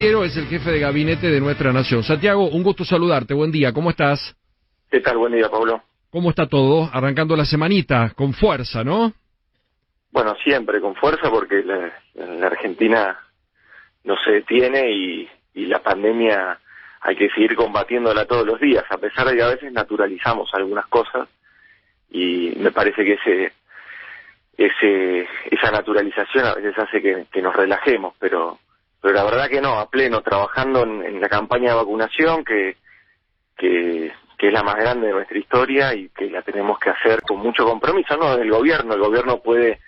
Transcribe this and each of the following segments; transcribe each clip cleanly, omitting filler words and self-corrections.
Es el jefe de gabinete de nuestra nación. Santiago, un gusto saludarte. Buen día, ¿cómo estás? ¿Qué tal? Buen día, Pablo. ¿Cómo está todo? Arrancando la semanita, con fuerza, ¿no? Bueno, siempre con fuerza porque la Argentina no se detiene y la pandemia hay que seguir combatiéndola todos los días, a pesar de que a veces naturalizamos algunas cosas y me parece que esa naturalización a veces hace que nos relajemos, pero la verdad que no, a pleno, trabajando en la campaña de vacunación que es la más grande de nuestra historia y que la tenemos que hacer con mucho compromiso, ¿no? El gobierno puede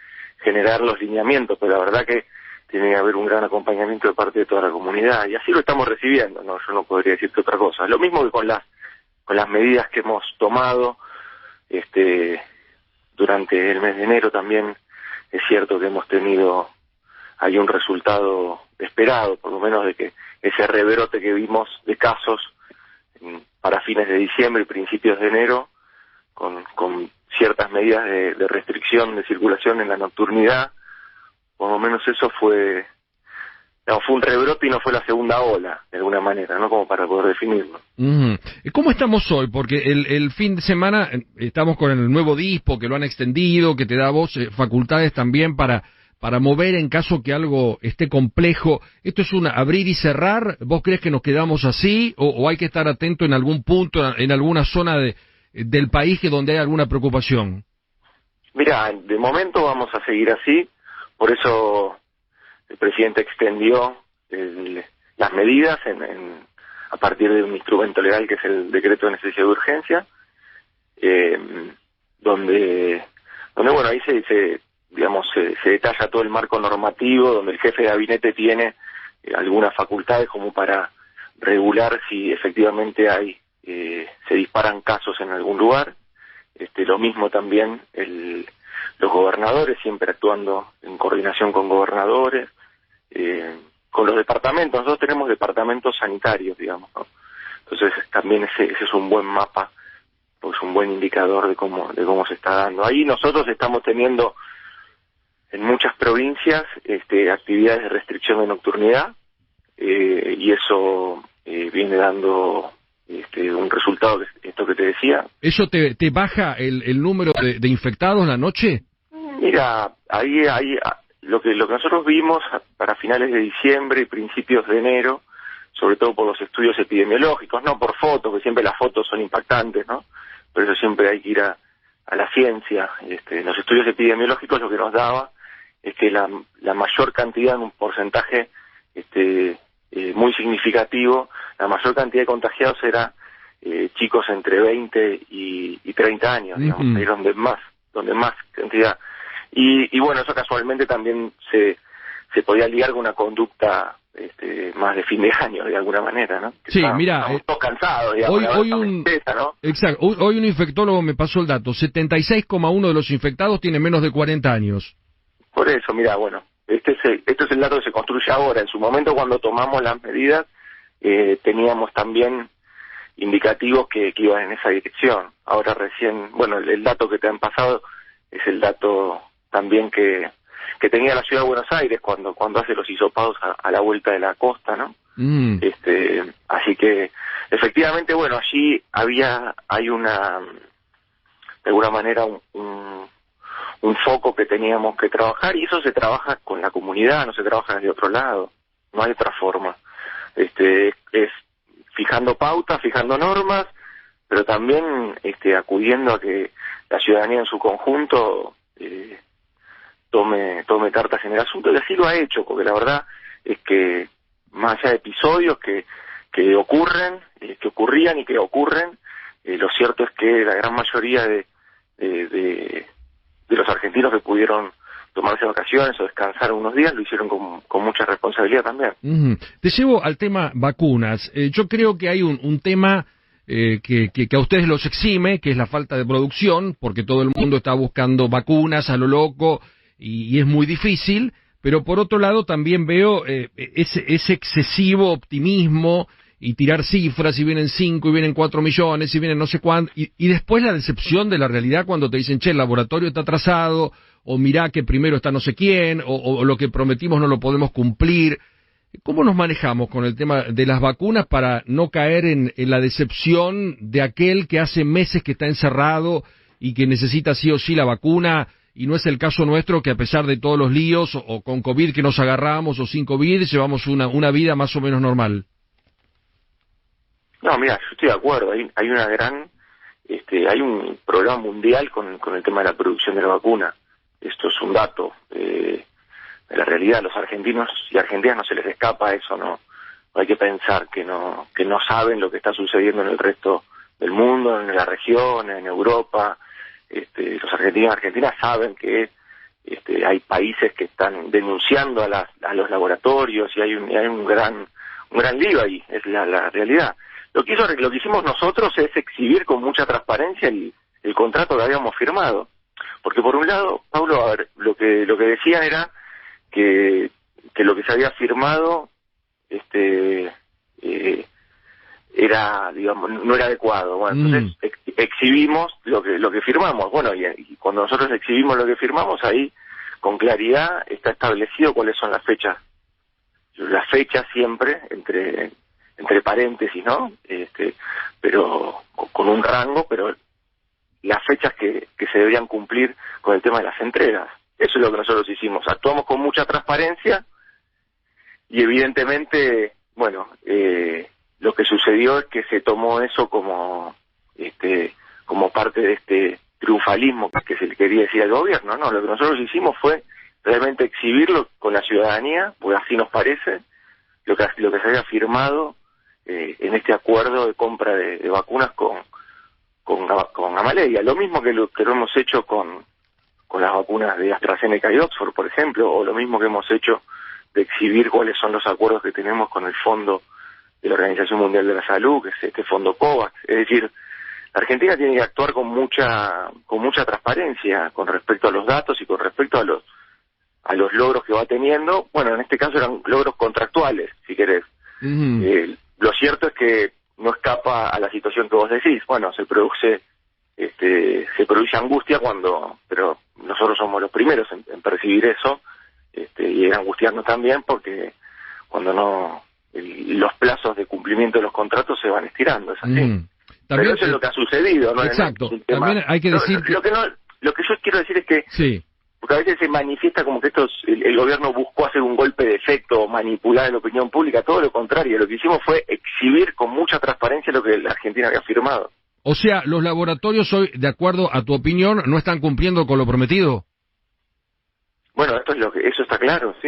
generar los lineamientos, pero la verdad que tiene que haber un gran acompañamiento de parte de toda la comunidad y así lo estamos recibiendo, no, yo no podría decirte otra cosa. Lo mismo que con las medidas que hemos tomado durante el mes de enero también es cierto que hemos tenido hay un resultado esperado, por lo menos de que ese rebrote que vimos de casos para fines de diciembre y principios de enero, con ciertas medidas de restricción de circulación en la nocturnidad, por lo menos eso fue un rebrote y no fue la segunda ola, de alguna manera, ¿no? Como para poder definirlo. ¿Cómo estamos hoy? Porque el fin de semana estamos con el nuevo DISPO, que lo han extendido, que te da a vos facultades también para mover en caso que algo esté complejo. ¿Esto es un abrir y cerrar? ¿Vos crees que nos quedamos así? ¿O hay que estar atento en algún punto, en alguna zona del país donde hay alguna preocupación? Mira, de momento vamos a seguir así, por eso el presidente extendió las medidas a partir de un instrumento legal que es el decreto de necesidad de urgencia, donde bueno, ahí se detalla todo el marco normativo, donde el jefe de gabinete tiene algunas facultades como para regular si efectivamente se disparan casos en algún lugar. Lo mismo también los gobernadores, siempre actuando en coordinación con gobernadores, con los departamentos. Nosotros tenemos departamentos sanitarios, digamos, ¿no? Entonces también ese es un buen mapa, pues un buen indicador de cómo se está dando. Ahí nosotros estamos teniendo en muchas provincias actividades de restricción de nocturnidad y eso viene dando un resultado, esto que te decía. ¿Eso te baja el número de infectados la noche? Mira, ahí lo que nosotros vimos para finales de diciembre y principios de enero, sobre todo por los estudios epidemiológicos, no por fotos, que siempre las fotos son impactantes, ¿no? Pero eso siempre hay que ir a la ciencia. Los estudios epidemiológicos lo que nos daba es que la mayor cantidad, en un porcentaje muy significativo, la mayor cantidad de contagiados era chicos entre 20 y 30 años, digamos, ahí donde más cantidad. Y bueno, eso casualmente también se podía ligar con una conducta más de fin de año, de alguna manera, ¿no? Que sí, mira, estamos todos cansados, digamos, ¿no? Exacto, hoy un infectólogo me pasó el dato, 76,1 de los infectados tienen menos de 40 años. Por eso, mira, bueno, este es el dato que se construye ahora. En su momento, cuando tomamos las medidas, teníamos también indicativos que iban en esa dirección. Ahora recién, bueno, el dato que te han pasado es el dato también que tenía la ciudad de Buenos Aires cuando hace los hisopados a la vuelta de la costa, ¿no? Así que, efectivamente, bueno, allí hay una, de alguna manera, un foco que teníamos que trabajar y eso se trabaja con la comunidad, no se trabaja desde otro lado, no hay otra forma. Es fijando pautas, fijando normas, pero también acudiendo a que la ciudadanía en su conjunto tome cartas en el asunto, y así lo ha hecho, porque la verdad es que más allá de episodios que ocurrían y que ocurren, lo cierto es que la gran mayoría de los argentinos que pudieron tomarse vacaciones o descansar unos días, lo hicieron con mucha responsabilidad también. Te llevo al tema vacunas. Yo creo que hay un tema que a ustedes los exime, que es la falta de producción, porque todo el mundo está buscando vacunas a lo loco y es muy difícil, pero por otro lado también veo ese excesivo optimismo y tirar cifras, y vienen 5, y vienen 4 millones, y vienen no sé cuánto, y después la decepción de la realidad cuando te dicen, che, el laboratorio está atrasado, o mirá que primero está no sé quién, o lo que prometimos no lo podemos cumplir. ¿Cómo nos manejamos con el tema de las vacunas para no caer en la decepción de aquel que hace meses que está encerrado y que necesita sí o sí la vacuna, y no es el caso nuestro, que a pesar de todos los líos, o con COVID que nos agarramos, o sin COVID, llevamos una vida más o menos normal? No, mira, yo estoy de acuerdo. Hay una gran, hay un programa mundial con el tema de la producción de la vacuna. Esto es un dato. De la realidad, a los argentinos y argentinas no se les escapa eso, ¿no? Hay que pensar que no saben lo que está sucediendo en el resto del mundo, en la región, en Europa. Los argentinos y argentinas saben que hay países que están denunciando a los laboratorios, y hay un gran lío ahí, es la realidad. Lo que hicimos nosotros es exhibir con mucha transparencia el contrato que habíamos firmado. Porque por un lado, Pablo, a ver, lo que decían era que lo que se había firmado era, digamos, no era adecuado. Bueno, entonces exhibimos lo que firmamos. Bueno, y cuando nosotros exhibimos lo que firmamos, ahí con claridad está establecido cuáles son las fechas. Las fechas siempre entre paréntesis, ¿no? Pero con un rango, pero las fechas que se deberían cumplir con el tema de las entregas. Eso es lo que nosotros hicimos. Actuamos con mucha transparencia y evidentemente, bueno, lo que sucedió es que se tomó eso como parte de este triunfalismo que se le quería decir al gobierno. No, lo que nosotros hicimos fue realmente exhibirlo con la ciudadanía, porque así nos parece, lo que se había firmado en este acuerdo de compra de vacunas con Gamaleya. Lo mismo que lo hemos hecho con las vacunas de AstraZeneca y Oxford, por ejemplo, o lo mismo que hemos hecho de exhibir cuáles son los acuerdos que tenemos con el Fondo de la Organización Mundial de la Salud, que es este Fondo COVAX. Es decir, la Argentina tiene que actuar con mucha transparencia con respecto a los datos y con respecto a los logros que va teniendo. Bueno, en este caso eran logros contractuales, si querés. Lo cierto es que no escapa a la situación que vos decís. Bueno, se produce angustia pero nosotros somos los primeros en percibir eso, y en angustiarnos también, porque cuando los plazos de cumplimiento de los contratos se van estirando, es así. También, pero eso es lo que ha sucedido, ¿no? Exacto. También hay que decir lo que yo quiero decir es que sí. Porque a veces se manifiesta como que el gobierno buscó hacer un golpe de efecto, manipular la opinión pública. Todo lo contrario, lo que hicimos fue exhibir con mucha transparencia lo que la Argentina había firmado. O sea, los laboratorios hoy, de acuerdo a tu opinión, no están cumpliendo con lo prometido. Bueno, eso está claro, ¿sí?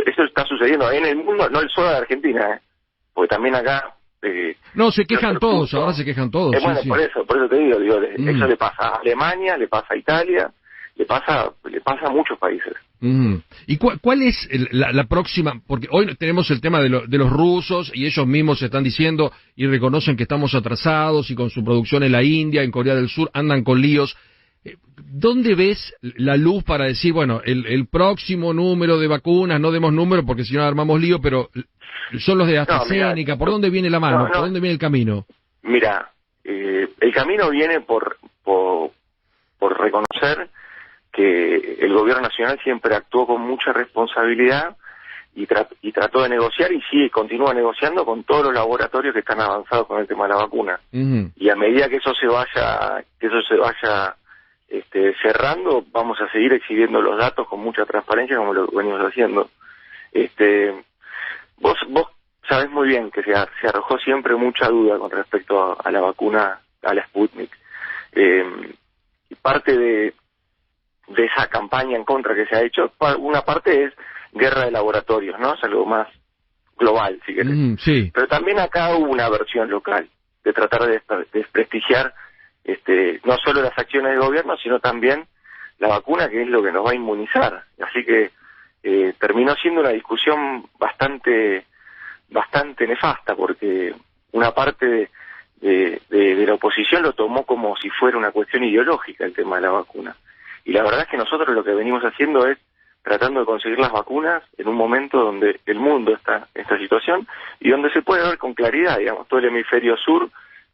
Eso está sucediendo en el mundo, no solo de Argentina, porque también acá... no, se quejan todos, ahora se quejan todos. Bueno, sí. Por eso te digo, eso le pasa a Alemania, le pasa a Italia, le pasa a muchos países. ¿Y cuál es la próxima? Porque hoy tenemos el tema de los rusos, y ellos mismos se están diciendo y reconocen que estamos atrasados, y con su producción en la India, en Corea del Sur, andan con líos. ¿Dónde ves la luz para decir, bueno, el próximo número de vacunas, no demos número porque si no armamos lío, pero son los de AstraZeneca? ¿Por dónde viene la mano? ¿Por dónde viene el camino? Mira, el camino viene por reconocer que el gobierno nacional siempre actuó con mucha responsabilidad y trató de negociar, y sí, continúa negociando con todos los laboratorios que están avanzados con el tema de la vacuna. Y a medida que eso se vaya cerrando, vamos a seguir exhibiendo los datos con mucha transparencia, como lo venimos haciendo. Vos sabés muy bien que se arrojó siempre mucha duda con respecto a la vacuna, a la Sputnik. Y parte de esa campaña en contra que se ha hecho, una parte es guerra de laboratorios, ¿no? Es algo más global, si querés. Sí. Pero también acá hubo una versión local de tratar de desprestigiar no solo las acciones del gobierno, sino también la vacuna, que es lo que nos va a inmunizar. Así que terminó siendo una discusión bastante nefasta, porque una parte de la oposición lo tomó como si fuera una cuestión ideológica el tema de la vacuna. Y la verdad es que nosotros lo que venimos haciendo es tratando de conseguir las vacunas en un momento donde el mundo está en esta situación y donde se puede ver con claridad, digamos, todo el hemisferio sur,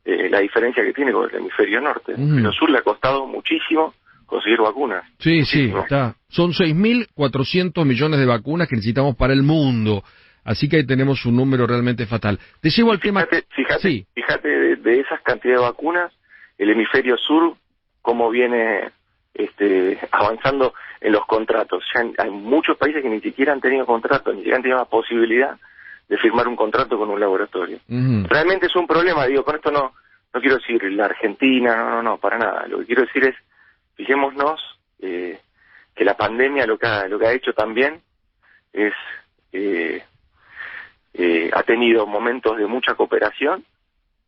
la diferencia que tiene con el hemisferio norte. El hemisferio sur le ha costado muchísimo conseguir vacunas. Sí, muchísimo. Sí, está. Son 6.400 millones de vacunas que necesitamos para el mundo. Así que ahí tenemos un número realmente fatal. Te llevo al tema... Fíjate, de esas cantidades de vacunas, el hemisferio sur, cómo viene avanzando en los contratos. Ya hay muchos países que ni siquiera han tenido contratos, ni siquiera han tenido la posibilidad de firmar un contrato con un laboratorio. Realmente es un problema, digo, con esto no quiero decir la Argentina, no, para nada. Lo que quiero decir es, fijémonos que la pandemia lo que ha hecho también es... ha tenido momentos de mucha cooperación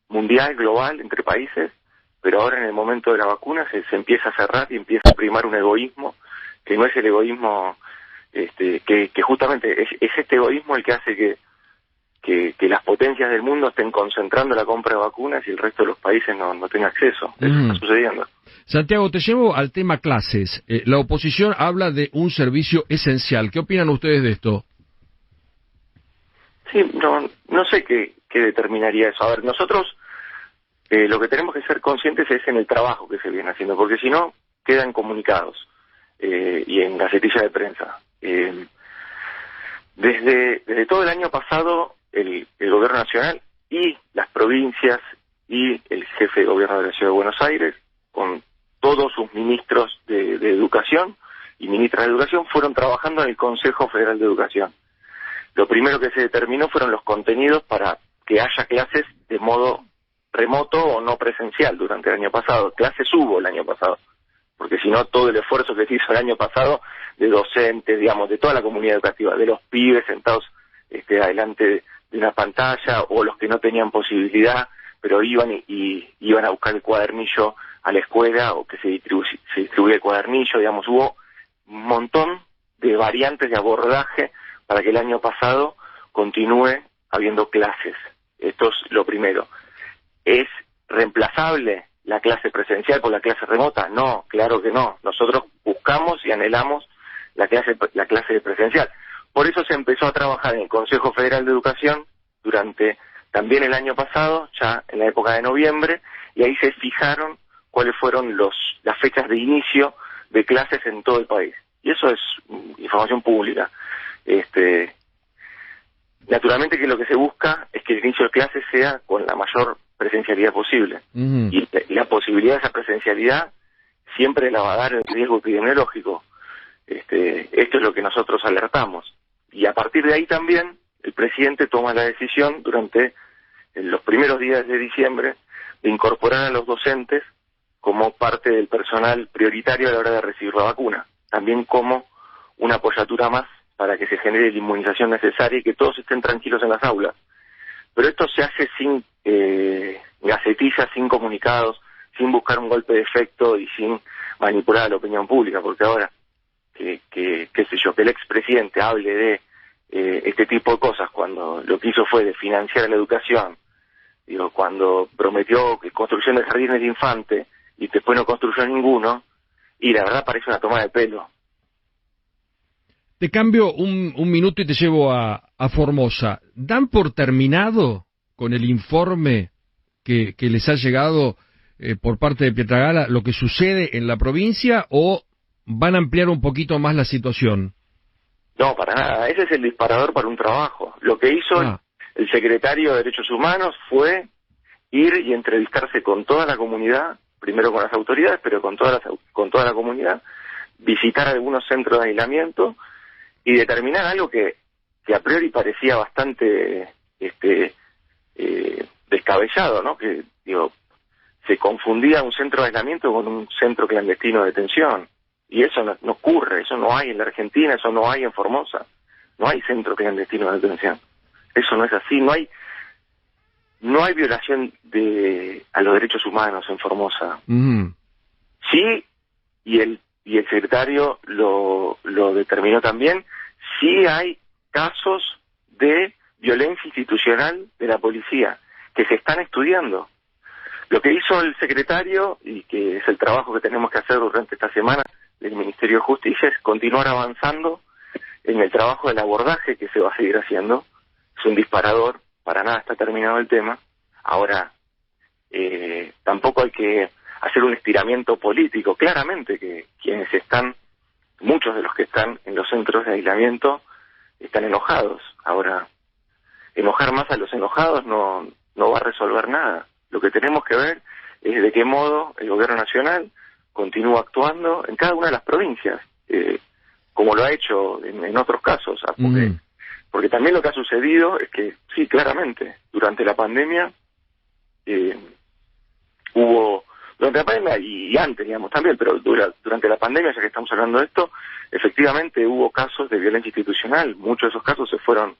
mundial, global, entre países, pero ahora en el momento de la vacuna se empieza a cerrar y empieza a primar un egoísmo que no es el egoísmo, que justamente es este egoísmo el que hace que las potencias del mundo estén concentrando la compra de vacunas y el resto de los países no tengan acceso. Eso está sucediendo. Santiago, te llevo al tema clases. La oposición habla de un servicio esencial. ¿Qué opinan ustedes de esto? Sí, no sé qué determinaría eso. A ver, nosotros lo que tenemos que ser conscientes es en el trabajo que se viene haciendo, porque si no, quedan comunicados y en gacetillas de prensa. Desde todo el año pasado, el Gobierno Nacional y las provincias y el jefe de gobierno de la Ciudad de Buenos Aires, con todos sus ministros de Educación y ministras de Educación, fueron trabajando en el Consejo Federal de Educación. Lo primero que se determinó fueron los contenidos para que haya clases de modo remoto o no presencial durante el año pasado. Clases hubo el año pasado, porque si no, todo el esfuerzo que se hizo el año pasado de docentes, digamos, de toda la comunidad educativa, de los pibes sentados adelante de una pantalla, o los que no tenían posibilidad, pero iban a buscar el cuadernillo a la escuela, o que se distribuía el cuadernillo, digamos, hubo un montón de variantes de abordaje para que el año pasado continúe habiendo clases. Esto es lo primero. ¿Es reemplazable la clase presencial por la clase remota? No, claro que no. Nosotros buscamos y anhelamos la clase presencial. Por eso se empezó a trabajar en el Consejo Federal de Educación durante también el año pasado, ya en la época de noviembre, y ahí se fijaron cuáles fueron las fechas de inicio de clases en todo el país. Y eso es información pública. Naturalmente que lo que se busca es que el inicio de clases sea con la mayor presencialidad posible. Y la posibilidad de esa presencialidad siempre la va a dar el riesgo epidemiológico. Esto es lo que nosotros alertamos. Y a partir de ahí también el presidente toma la decisión durante los primeros días de diciembre de incorporar a los docentes como parte del personal prioritario a la hora de recibir la vacuna. También como una apoyatura más para que se genere la inmunización necesaria y que todos estén tranquilos en las aulas. Pero esto se hace sin gacetillas, sin comunicados, sin buscar un golpe de efecto y sin manipular a la opinión pública, porque ahora que el expresidente hable de este tipo de cosas cuando lo que hizo fue de financiar la educación, cuando prometió construcción de jardines de infante y después no construyó ninguno, y la verdad parece una toma de pelo. Te cambio un minuto y te llevo a Formosa. ¿Dan por terminado con el informe que les ha llegado por parte de Pietragala lo que sucede en la provincia, o van a ampliar un poquito más la situación? No, para nada. Ese es el disparador para un trabajo. Lo que hizo el secretario de Derechos Humanos fue ir y entrevistarse con toda la comunidad, primero con las autoridades, pero con toda la comunidad, visitar algunos centros de aislamiento y determinar algo que a priori parecía bastante descabellado, ¿no? Que se confundía un centro de aislamiento con un centro clandestino de detención. Y eso no ocurre, eso no hay en la Argentina, eso no hay en Formosa. No hay centro clandestino de detención. Eso no es así, no hay violación a los derechos humanos en Formosa. Sí, y el secretario lo determinó también, sí hay casos de violencia institucional de la policía que se están estudiando. Lo que hizo el secretario, y que es el trabajo que tenemos que hacer durante esta semana del Ministerio de Justicia, es continuar avanzando en el trabajo del abordaje que se va a seguir haciendo. Es un disparador, para nada está terminado el tema. Ahora, tampoco hay que hacer un estiramiento político. Claramente que muchos de los que están en los centros de aislamiento están enojados. Ahora, enojar más a los enojados no va a resolver nada. Lo que tenemos que ver es de qué modo el gobierno nacional continúa actuando en cada una de las provincias, como lo ha hecho en otros casos, porque también lo que ha sucedido es que, sí, claramente, durante la pandemia durante la pandemia y antes, digamos, también, pero durante la pandemia, ya que estamos hablando de esto, efectivamente hubo casos de violencia institucional. Muchos de esos casos se fueron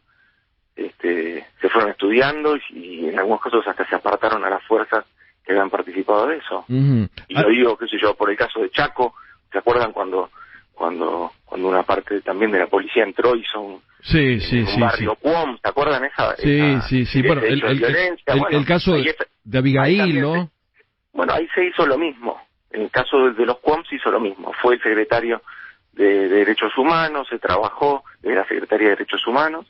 estudiando y en algunos casos hasta se apartaron a las fuerzas que habían participado de eso. Y lo digo, qué sé yo, por el caso de Chaco. ¿Se acuerdan cuando una parte también de la policía entró y hizo un barrio Cuom? ¿Se acuerdan esa? Sí. Bueno, el caso de Abigail, ¿no? Bueno, ahí se hizo lo mismo. En el caso de los Cuom se hizo lo mismo. Fue el secretario de Derechos Humanos, se trabajó de la Secretaría de Derechos Humanos,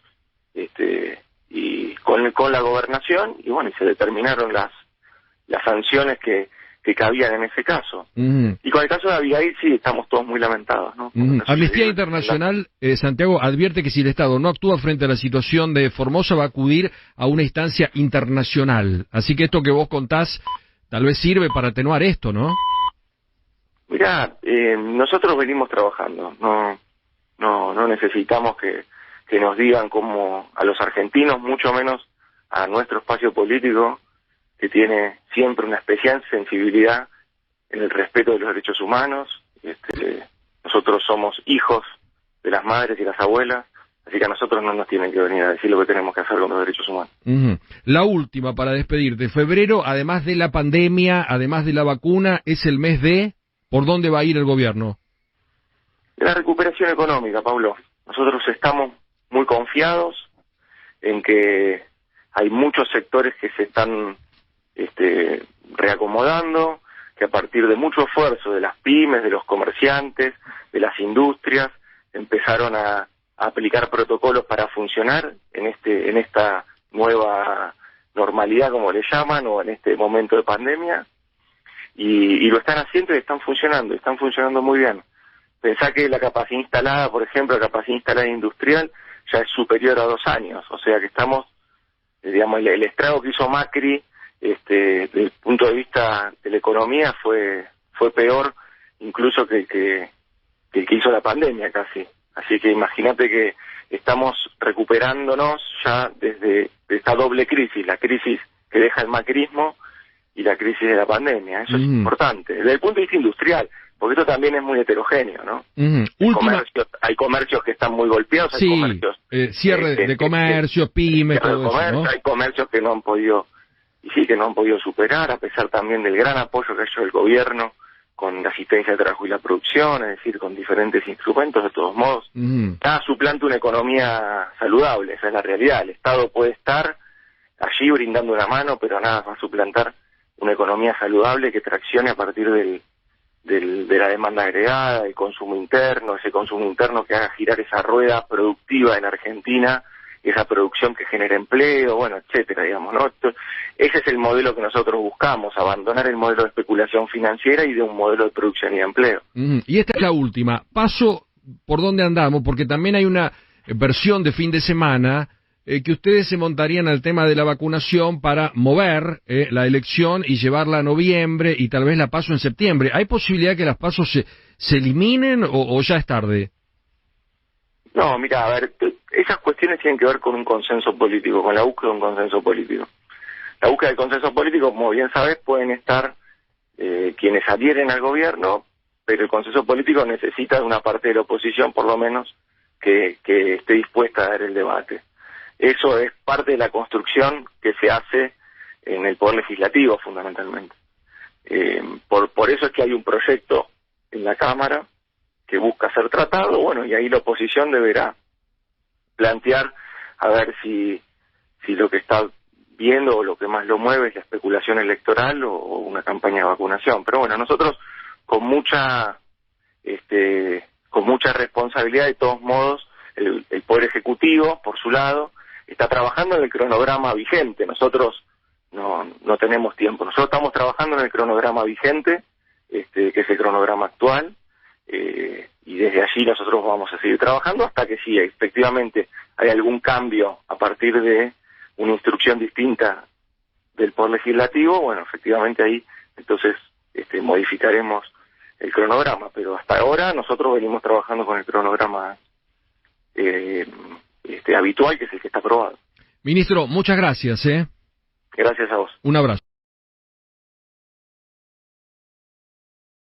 y con la gobernación, y bueno, y se determinaron las sanciones que cabían en ese caso. Y con el caso de Abigail sí estamos todos muy lamentados, ¿no? Amnistía Internacional, Santiago, advierte que si el Estado no actúa frente a la situación de Formosa va a acudir a una instancia internacional. Así que esto que vos contás tal vez sirve para atenuar esto, ¿no? Mirá, nosotros venimos trabajando, no necesitamos que nos digan como a los argentinos, mucho menos a nuestro espacio político, que tiene siempre una especial sensibilidad en el respeto de los derechos humanos. Nosotros somos hijos de las madres y las abuelas, así que a nosotros no nos tienen que venir a decir lo que tenemos que hacer con los derechos humanos. La última, para despedirte. Febrero, además de la pandemia, además de la vacuna, es el mes de... ¿Por dónde va a ir el gobierno? De la recuperación económica, Pablo. Nosotros estamos muy confiados en que hay muchos sectores que se están reacomodando, que a partir de mucho esfuerzo de las pymes, de los comerciantes, de las industrias, empezaron a aplicar protocolos para funcionar en esta nueva normalidad, como le llaman, o en este momento de pandemia, y lo están haciendo y están funcionando muy bien. Pensá que la capacidad instalada, por ejemplo, la capacidad instalada industrial ya es superior a 2 años, o sea que estamos, digamos, el estrago que hizo Macri desde el punto de vista de la economía fue peor incluso que el que hizo la pandemia casi. Así que imagínate que estamos recuperándonos ya desde esta doble crisis, la crisis que deja el macrismo y la crisis de la pandemia. Eso es importante, desde el punto de vista industrial, porque esto también es muy heterogéneo, ¿no? Hay comercios que están muy golpeados, hay comercios... cierre de comercios, pymes, todo eso, ¿no? Hay comercios que no han podido superar, a pesar también del gran apoyo que ha hecho el gobierno con la asistencia de trabajo y la producción, es decir, con diferentes instrumentos. De todos modos, nada suplanta una economía saludable, esa es la realidad. El Estado puede estar allí brindando una mano, pero nada va a suplantar una economía saludable que traccione a partir de la demanda agregada, del consumo interno, ese consumo interno que haga girar esa rueda productiva en Argentina, esa producción que genera empleo, bueno, etcétera, digamos, ¿no? Ese es el modelo que nosotros buscamos, abandonar el modelo de especulación financiera y de un modelo de producción y de empleo. Y esta es la última. Paso por dónde andamos, porque también hay una versión de fin de semana que ustedes se montarían al tema de la vacunación para mover la elección y llevarla a noviembre y tal vez la paso en septiembre. ¿Hay posibilidad que las pasos se eliminen o ya es tarde? No, mira, a ver, esas cuestiones tienen que ver con un consenso político, con la búsqueda de un consenso político. La búsqueda del consenso político, como bien sabes, pueden estar quienes adhieren al gobierno, pero el consenso político necesita de una parte de la oposición, por lo menos, que esté dispuesta a dar el debate. Eso es parte de la construcción que se hace en el Poder Legislativo, fundamentalmente. Por eso es que hay un proyecto en la Cámara que busca ser tratado, bueno, y ahí la oposición deberá plantear a ver si lo que está viendo o lo que más lo mueve es la especulación electoral o una campaña de vacunación. Pero bueno, nosotros con mucha responsabilidad, de todos modos, el Poder Ejecutivo, por su lado, está trabajando en el cronograma vigente. Nosotros no tenemos tiempo. Nosotros estamos trabajando en el cronograma vigente, que es el cronograma actual, y desde allí nosotros vamos a seguir trabajando hasta que sí, efectivamente, hay algún cambio a partir de una instrucción distinta del Poder Legislativo, bueno, efectivamente ahí entonces modificaremos el cronograma, pero hasta ahora nosotros venimos trabajando con el cronograma habitual, que es el que está aprobado. Ministro, muchas gracias. Gracias a vos. Un abrazo.